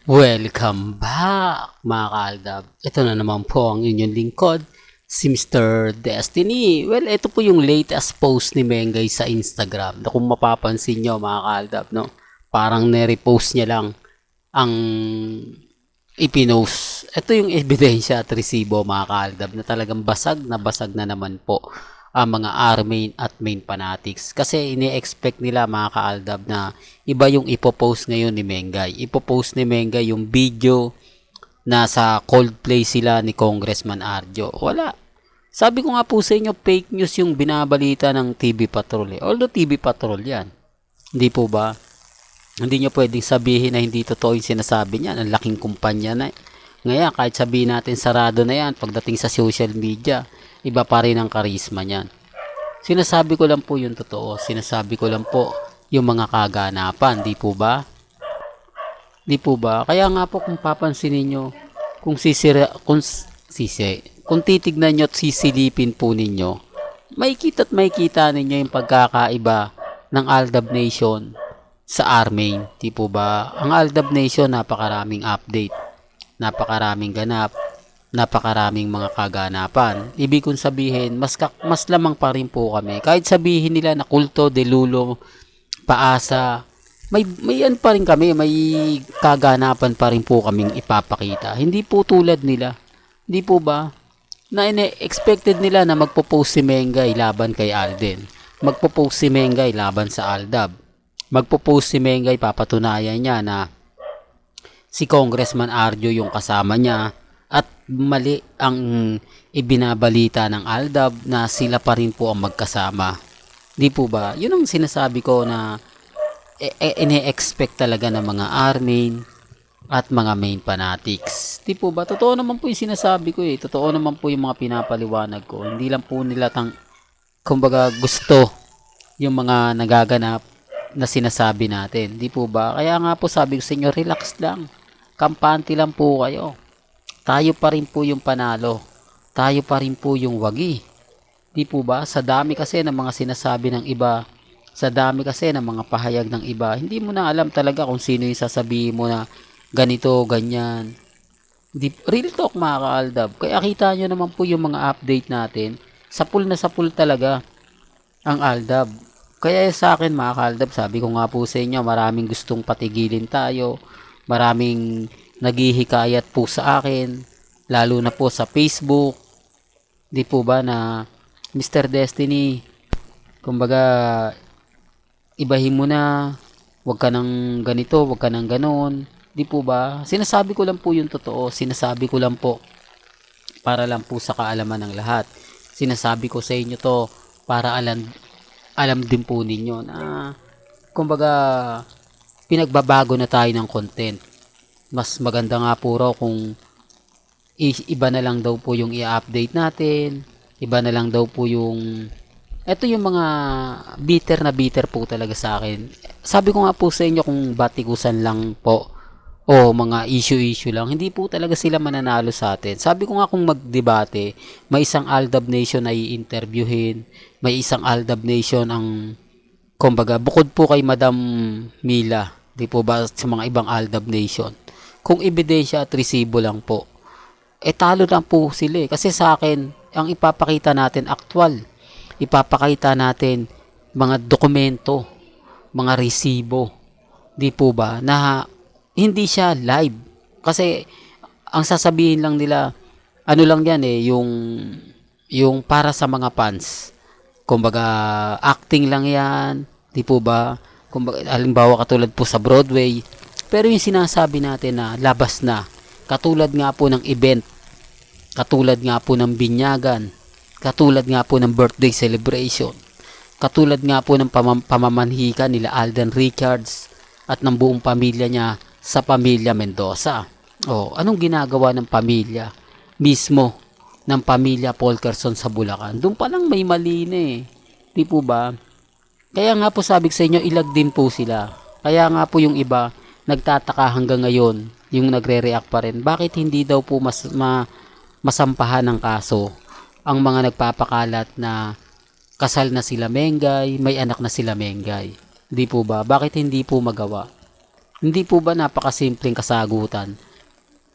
Welcome back mga kaaldab. Ito na naman po ang inyong lingkod, si Mr. Destiny. Well, ito po yung latest post ni Mengay sa Instagram. Na kung mapapansin nyo mga kaaldab, no? Parang nire-post niya lang ang ipinost. Ito yung ebidensya at resibo mga kaaldab na talagang basag na naman po ang mga R-main at main fanatics. Kasi ini-expect nila mga kaaldab na iba yung ipopost ngayon ni Mengay. Ipopost ni Mengay yung video na sa Coldplay sila ni Congressman Arjo. Wala. Sabi ko nga po sa inyo, fake news yung binabalita ng TV Patrol. Although TV Patrol yan. Hindi po ba? Hindi nyo pwedeng sabihin na hindi totoo yung sinasabi niyan. Ang laking kumpanya na. Ngayon, kahit sabihin natin sarado na yan, pagdating sa social media, iba pa rin ang karisma niyan. Sinasabi ko lang po yung totoo. Sinasabi ko lang po yung mga kaganapan. Di po ba? Di po ba? Kaya nga po kung papansinin nyo, kung titignan nyo at sisilipin po ninyo, makikita ninyo yung pagkakaiba ng Aldab Nation sa Armain. Di po ba? Ang Aldab Nation, napakaraming update, napakaraming ganap, napakaraming mga kaganapan. Ibig kong sabihin, mas lamang pa rin po kami. Kahit sabihin nila na kulto, delulo, paasa, may yan pa rin kami, may kaganapan pa rin po kaming ipapakita. Hindi po tulad nila. Hindi po ba? Na expected nila na magpo-post si Mengay laban kay Alden. Magpo-post si Mengay laban sa Aldab. Magpo-post si Mengay, papatunayan niya na si Congressman Arjo yung kasama niya at mali ang ibinabalita ng Aldab na sila pa rin po ang magkasama. Di po ba? Yun ang sinasabi ko na ine-expect talaga ng mga R-main at mga main fanatics. Di po ba? Totoo naman po yung sinasabi ko eh. Totoo naman po yung mga pinapaliwanag ko. Hindi lang po nila kumbaga gusto yung mga nagaganap na sinasabi natin. Di po ba? Kaya nga po sabi ko sa inyo, relax lang. Kampante lang po kayo. Tayo pa rin po yung panalo. Tayo pa rin po yung wagi. Di po ba? Sa dami kasi ng mga sinasabi ng iba, sa dami kasi ng mga pahayag ng iba, hindi mo na alam talaga kung sino yung sasabihin mo na ganito, ganyan. Real talk mga kaaldab. Kaya kita nyo naman po yung mga update natin. Sapul na sapul talaga ang Aldab. Kaya sa akin mga kaaldab, sabi ko nga po sa inyo, maraming gustong patigilin tayo. Maraming naghihikayat po sa akin. Lalo na po sa Facebook. Di po ba na Mr. Destiny, kumbaga, ibahin mo na, wag ka nang ganito, wag ka nang ganon. Di po ba? Sinasabi ko lang po yung totoo. Sinasabi ko lang po para lang po sa kaalaman ng lahat. Sinasabi ko sa inyo to para alam din po ninyo na kumbaga pinagbabago na tayo ng content. Mas maganda nga po raw kung iba na lang daw po yung i-update natin. Iba na lang daw po yung ito yung mga bitter po talaga sa akin. Sabi ko nga po sa inyo kung batikusan lang po o mga issue lang, hindi po talaga sila mananalo sa atin. Sabi ko nga kung magdebate, may isang Aldab Nation na i-interviewin, may isang Aldab Nation ang, kumbaga, bukod po kay Madam Mila, di po ba sa mga ibang Aldab Nation, kung ebidensya at resibo lang po, talo lang po sila eh. Kasi sa akin, ang ipapakita natin actual, ipapakita natin mga dokumento, mga resibo, di po ba, na hindi siya live. Kasi ang sasabihin lang nila, ano lang yan eh, yung para sa mga fans. Kumbaga, acting lang yan, di po ba? Kumbaga, halimbawa katulad po sa Broadway. Pero yung sinasabi natin na labas na, katulad nga po ng event, katulad nga po ng binyagan, katulad nga po ng birthday celebration, katulad nga po ng pamamanhikan nila Alden Richards at ng buong pamilya niya sa pamilya Mendoza. Anong ginagawa ng pamilya mismo ng pamilya Polkerson sa Bulacan? Doon pa lang may mali na eh. Di po ba? Kaya nga po sabi ko sa inyo, ilag din po sila. Kaya nga po yung iba, nagtataka hanggang ngayon, yung nagre-react pa rin. Bakit hindi daw po masampahan ng kaso ang mga nagpapakalat na kasal na sila Mengay, may anak na sila Mengay? Di po ba? Bakit hindi po magawa? Hindi po ba napakasimpleng kasagutan?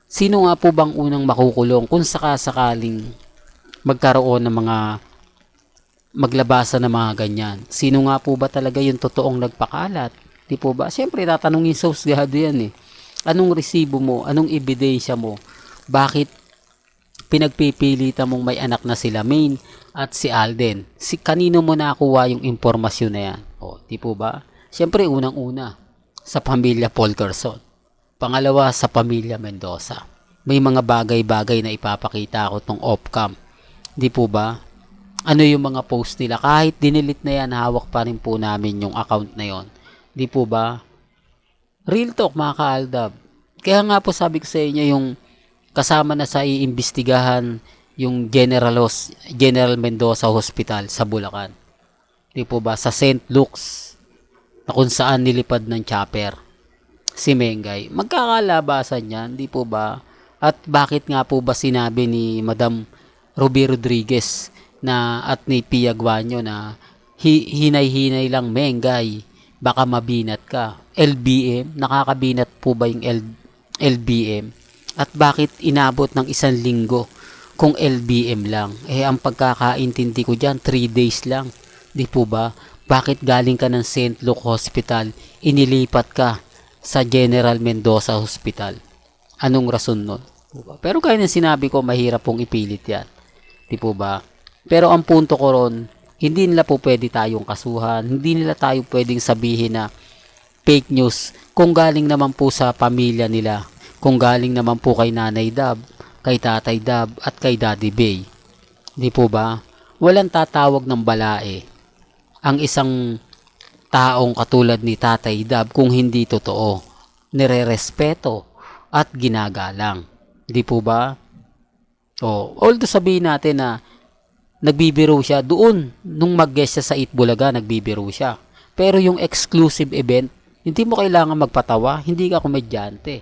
Sino nga po bang unang makukulong kung sakasakaling magkaroon ng mga maglabasan ng mga ganyan? Sino nga po ba talaga yung totoong nagpakalat? Di po ba? Siyempre, tatanungin sa husgado yan eh. Anong resibo mo? Anong ebidensya mo? Bakit pinagpipilitan mong may anak na sila Maine at si Alden? Kanino mo nakuha yung impormasyon na yan? O, di po ba? Siyempre, unang-una, sa pamilya Polkerson. Pangalawa, sa pamilya Mendoza. May mga bagay-bagay na ipapakita ako tong off-cam. Di po ba? Ano yung mga post nila? Kahit dinilit na yan, hawak pa rin po namin yung account na yon. Di po ba? Real talk mga kaaldab. Kaya nga po sabi ko sa inyo yung kasama na sa iimbestigahan yung General Mendoza Hospital sa Bulacan. Di po ba? Sa St. Luke's na kung saan nilipad ng chopper si Mengay. Magkakalabasan yan, di po ba? At bakit nga po ba sinabi ni Madam Ruby Rodriguez na at ni Pia Guanyo na hinay-hinay lang Mengay, baka mabinat ka. LBM, nakakabinat po ba yung LBM? At bakit inabot ng 1 linggo kung LBM lang? Ang pagkakaintindi ko dyan, 3 days lang. Di po ba? Bakit galing ka ng St. Luke Hospital, inilipat ka sa General Mendoza Hospital? Anong rason nun? Pero kaya ng sinabi ko, mahirap pong ipilit yan. Di po ba? Pero ang punto ko ron, hindi nila po pwede tayong kasuhan. Hindi nila tayo pwedeng sabihin na fake news kung galing naman po sa pamilya nila. Kung galing naman po kay Nanay Dab, kay Tatay Dab, at kay Daddy Bay. Di po ba? Walang tatawag ng balae ang isang taong katulad ni Tatay Dab kung hindi totoo, nirerespeto at ginagalang. Di po ba? Although sabihin natin na nagbibiro siya doon, nung mag-guest siya sa Itbulaga, nagbibiro siya. Pero yung exclusive event, hindi mo kailangan magpatawa, hindi ka komedyante.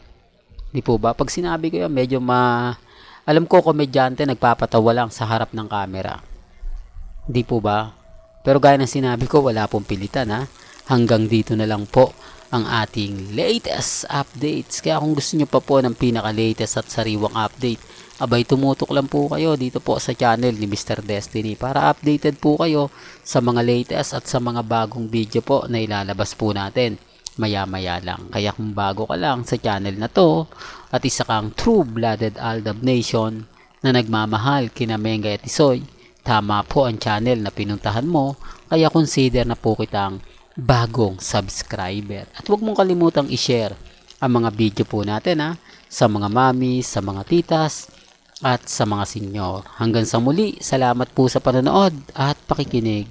Di po ba? Pag sinabi ko yan, medyo alam ko komedyante, nagpapatawa lang sa harap ng camera. Di po ba? Pero gaya ng sinabi ko, wala pong pilitan ha. Hanggang dito na lang po ang ating latest updates. Kaya kung gusto nyo pa po ng pinaka-latest at sariwang update, abay tumutok lang po kayo dito po sa channel ni Mr. Destiny para updated po kayo sa mga latest at sa mga bagong video po na ilalabas po natin maya-maya lang. Kaya kung bago ka lang sa channel na to at isa kang true-blooded Aldab Nation na nagmamahal kina Mengay at Isoy, tama po ang channel na pinuntahan mo, kaya consider na po kitang bagong subscriber. At huwag mong kalimutang i-share ang mga video po natin sa mga mami, sa mga titas, at sa mga senyor. Hanggang sa muli, salamat po sa panonood at pakikinig.